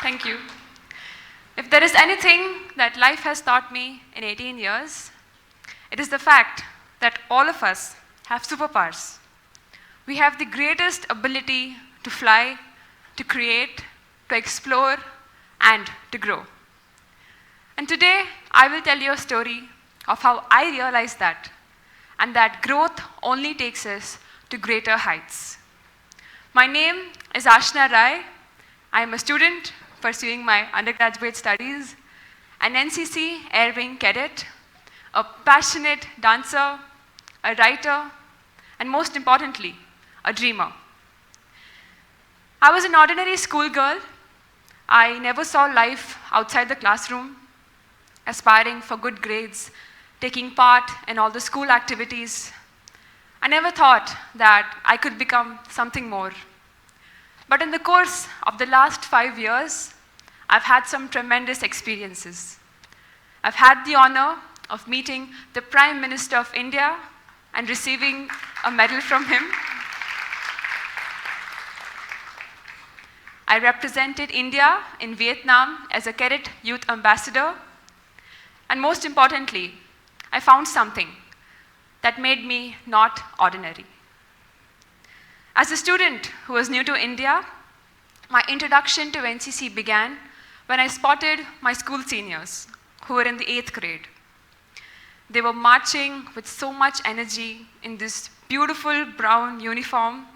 Thank you. If there is anything that life has taught me in 18 years, it is the fact that all of us have superpowers. We have the greatest ability to fly, to create, to explore, and to grow. And today, I will tell you a story of how I realized that, and that growth only takes us to greater heights. My name is Aashna. I am a student pursuing my undergraduate studies, an NCC Air Wing cadet, a passionate dancer, a writer, and most importantly, a dreamer. I was an ordinary schoolgirl. I never saw life outside the classroom, aspiring for good grades, taking part in all the school activities. I never thought that I could become something more. But in the course of the last 5 years, I've had some tremendous experiences. I've had the honor of meeting the Prime Minister of India and receiving a medal from him. I represented India in Vietnam as a cadet youth ambassador. And most importantly, I found something that made me not ordinary. As a student who was new to India, my introduction to NCC began when I spotted my school seniors who were in the 8th grade. They were marching with so much energy in this beautiful brown uniform,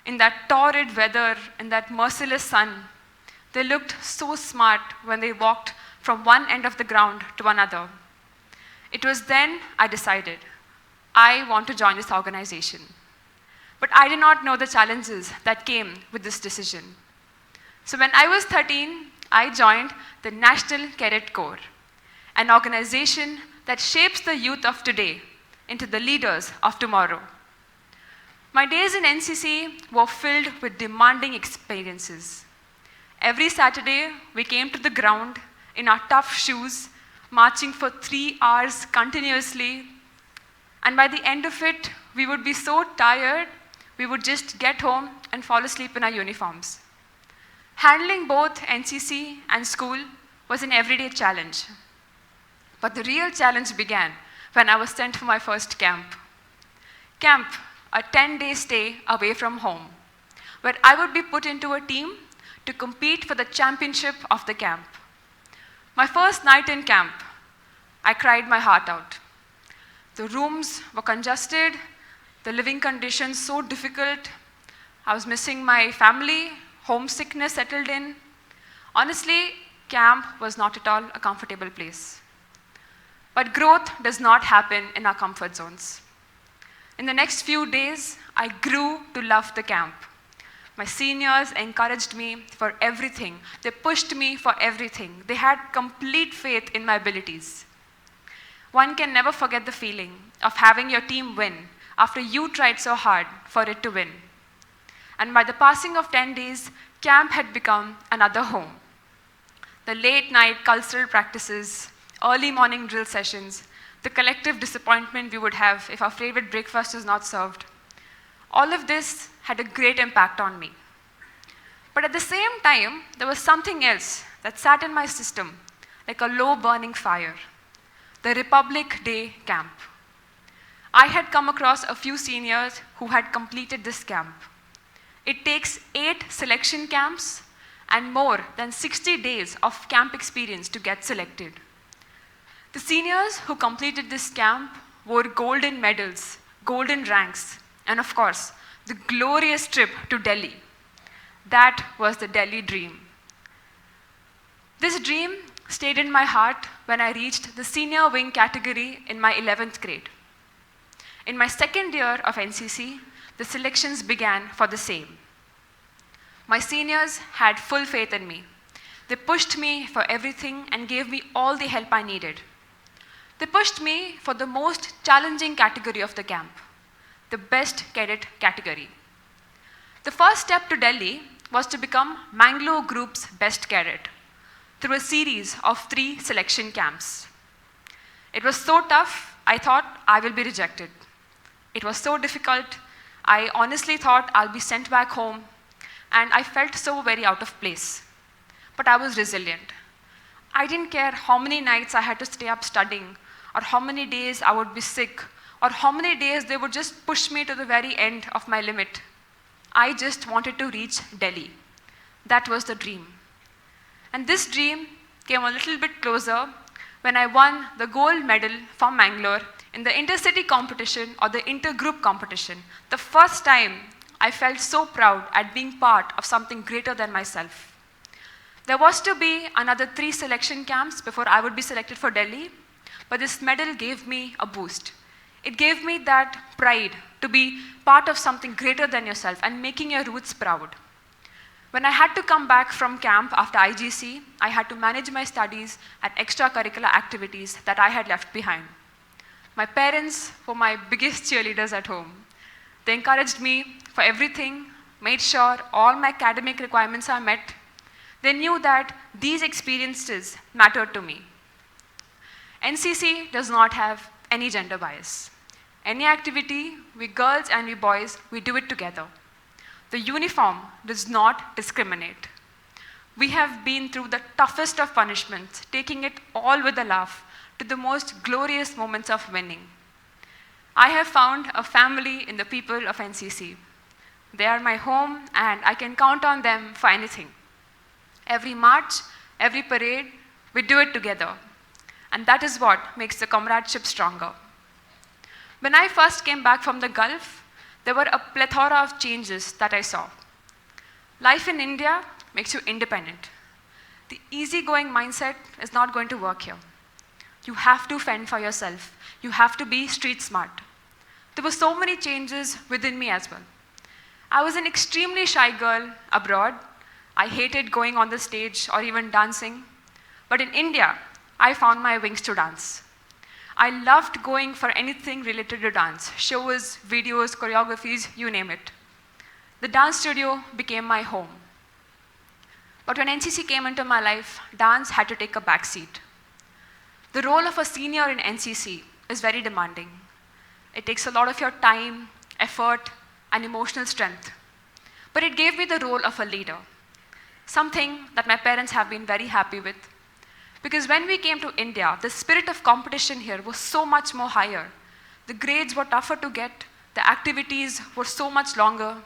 in that torrid weather, in that merciless sun. They looked so smart when they walked from one end of the ground to another. It was then I decided, I want to join this organization. But I did not know the challenges that came with this decision. So when I was 13, I joined the National Cadet Corps, an organization that shapes the youth of today into the leaders of tomorrow. My days in NCC were filled with demanding experiences. Every Saturday, we came to the ground in our tough shoes, marching for 3 hours continuously. And by the end of it, we would be so tired, we would just get home and fall asleep in our uniforms. Handling both NCC and school was an everyday challenge. But the real challenge began when I was sent for my first camp. Camp, a 10-day stay away from home, where I would be put into a team to compete for the championship of the camp. My first night in camp, I cried my heart out. The rooms were congested, the living conditions so difficult. I was missing my family, homesickness settled in. Honestly, camp was not at all a comfortable place. But growth does not happen in our comfort zones. In the next few days, I grew to love the camp. My seniors encouraged me for everything. They pushed me for everything. They had complete faith in my abilities. One can never forget the feeling of having your team win after you tried so hard for it to win. And by the passing of 10 days, camp had become another home. The late night cultural practices, early morning drill sessions, the collective disappointment we would have if our favorite breakfast was not served, all of this had a great impact on me. But at the same time, there was something else that sat in my system like a low burning fire, the Republic Day camp. I had come across a few seniors who had completed this camp. It takes 8 selection camps and more than 60 days of camp experience to get selected. The seniors who completed this camp wore golden medals, golden ranks, and of course, the glorious trip to Delhi. That was the Delhi dream. This dream stayed in my heart when I reached the senior wing category in my 11th grade. In my second year of NCC, the selections began for the same. My seniors had full faith in me. They pushed me for everything and gave me all the help I needed. They pushed me for the most challenging category of the camp, the best cadet category. The first step to Delhi was to become Mangalore Group's best cadet through a series of 3 selection camps. It was so tough, I thought I will be rejected. It was so difficult, I honestly thought I'll be sent back home, and I felt so very out of place. but I was resilient. I didn't care how many nights I had to stay up studying, or how many days I would be sick, or how many days they would just push me to the very end of my limit. I just wanted to reach Delhi. That was the dream. And this dream came a little bit closer when I won the gold medal from Mangalore in the intercity competition or the intergroup competition. The first time I felt so proud at being part of something greater than myself. There was to be another 3 selection camps before I would be selected for Delhi, but this medal gave me a boost. It gave me that pride to be part of something greater than yourself and making your roots proud. When I had to come back from camp after IGC, I had to manage my studies and extracurricular activities that I had left behind. My parents were my biggest cheerleaders at home. They encouraged me for everything, made sure all my academic requirements are met. They knew that these experiences mattered to me. NCC does not have any gender bias. Any activity, we girls and we boys, we do it together. The uniform does not discriminate. We have been through the toughest of punishments, taking it all with a laugh, to the most glorious moments of winning. I have found a family in the people of NCC. They are my home, and I can count on them for anything. Every march, every parade, we do it together. And that is what makes the comradeship stronger. When I first came back from the Gulf, there were a plethora of changes that I saw. Life in India makes you independent. The easygoing mindset is not going to work here. You have to fend for yourself. You have to be street smart. There were so many changes within me as well. I was an extremely shy girl abroad. I hated going on the stage or even dancing. But in India, I found my wings to dance. I loved going for anything related to dance, shows, videos, choreographies, you name it. The dance studio became my home. But when NCC came into my life, dance had to take a backseat. The role of a senior in NCC is very demanding. It takes a lot of your time, effort, and emotional strength. But it gave me the role of a leader, something that my parents have been very happy with. Because when we came to India, the spirit of competition here was so much more higher. The grades were tougher to get, the activities were so much longer.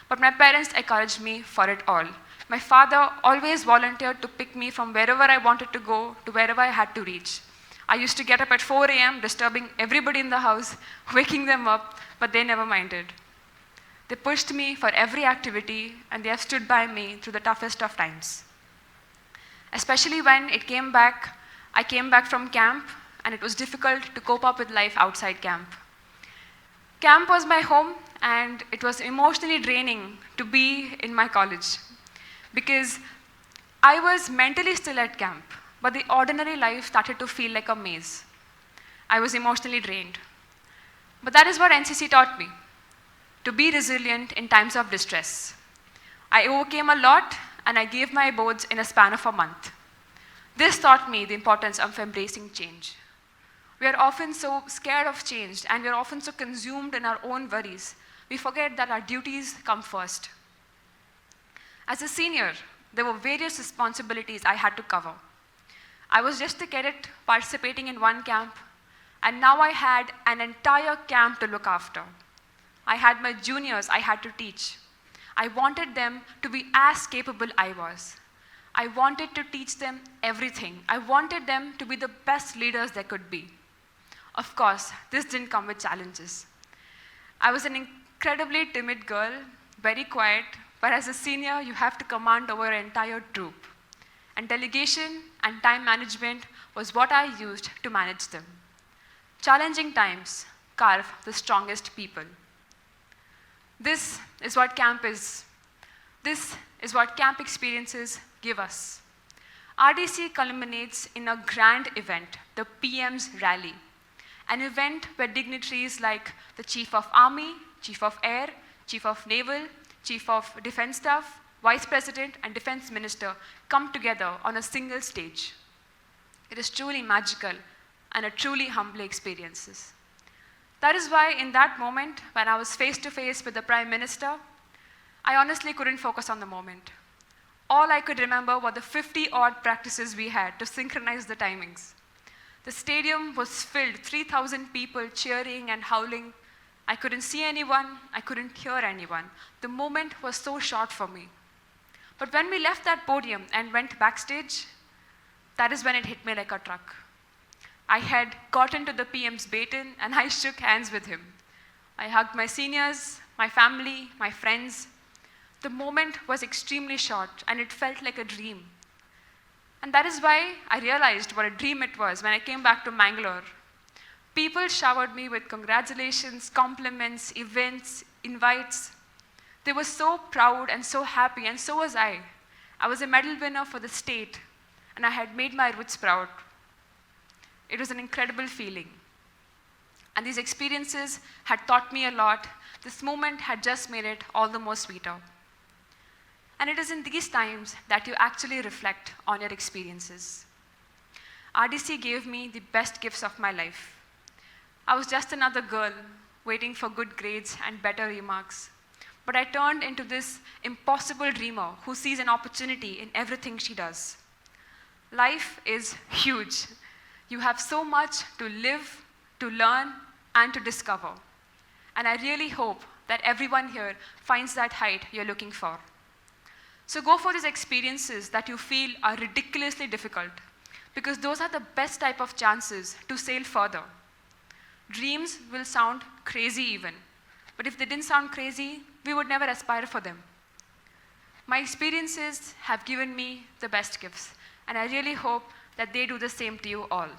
But my parents encouraged me for it all. My father always volunteered to pick me from wherever I wanted to go to wherever I had to reach. I used to get up at 4 a.m., disturbing everybody in the house, waking them up, but they never minded. They pushed me for every activity, and they have stood by me through the toughest of times. Especially when I came back from camp, and it was difficult to cope up with life outside camp. Camp was my home, and it was emotionally draining to be in my college, because I was mentally still at camp, but the ordinary life started to feel like a maze. I was emotionally drained. But that is what NCC taught me, to be resilient in times of distress. I overcame a lot, and I gave my boards in a span of a month. This taught me the importance of embracing change. We are often so scared of change, and we are often so consumed in our own worries, we forget that our duties come first. As a senior, there were various responsibilities I had to cover. I was just a cadet participating in one camp, and now I had an entire camp to look after. I had my juniors I had to teach. I wanted them to be as capable I was. I wanted to teach them everything. I wanted them to be the best leaders they could be. Of course, this didn't come with challenges. I was an incredibly timid girl, very quiet, but as a senior, you have to command over an entire troop. And delegation and time management was what I used to manage them. Challenging times carve the strongest people. This is what camp is. This is what camp experiences give us. RDC culminates in a grand event, the PM's Rally, an event where dignitaries like the Chief of Army, Chief of Air, Chief of Naval, Chief of Defense Staff, Vice President, and Defense Minister come together on a single stage. It is truly magical and a truly humbling experience. That is why in that moment, when I was face to face with the Prime Minister, I honestly couldn't focus on the moment. All I could remember were the 50-odd practices we had to synchronize the timings. The stadium was filled, 3,000 people cheering and howling. I couldn't see anyone, I couldn't hear anyone. The moment was so short for me. But when we left that podium and went backstage, that is when it hit me like a truck. I had gotten to the PM's baton and I shook hands with him. I hugged my seniors, my family, my friends. The moment was extremely short and it felt like a dream. And that is why I realized what a dream it was when I came back to Mangalore. People showered me with congratulations, compliments, events, invites. They were so proud and so happy, and so was I. I was a medal winner for the state, and I had made my roots proud. It was an incredible feeling. And these experiences had taught me a lot. This moment had just made it all the more sweeter. And it is in these times that you actually reflect on your experiences. RDC gave me the best gifts of my life. I was just another girl waiting for good grades and better remarks. But I turned into this impossible dreamer who sees an opportunity in everything she does. Life is huge. You have so much to live, to learn, and to discover. And I really hope that everyone here finds that height you're looking for. So go for these experiences that you feel are ridiculously difficult, because those are the best type of chances to sail further. Dreams will sound crazy even, but if they didn't sound crazy, we would never aspire for them. My experiences have given me the best gifts, and I really hope that they do the same to you all.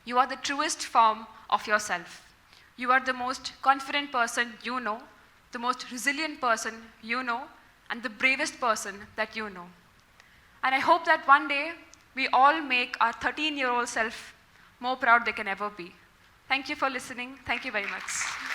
You are the truest form of yourself. You are the most confident person you know, the most resilient person you know, and the bravest person that you know. And I hope that one day, we all make our 13-year-old self more proud they can ever be. Thank you for listening. Thank you very much.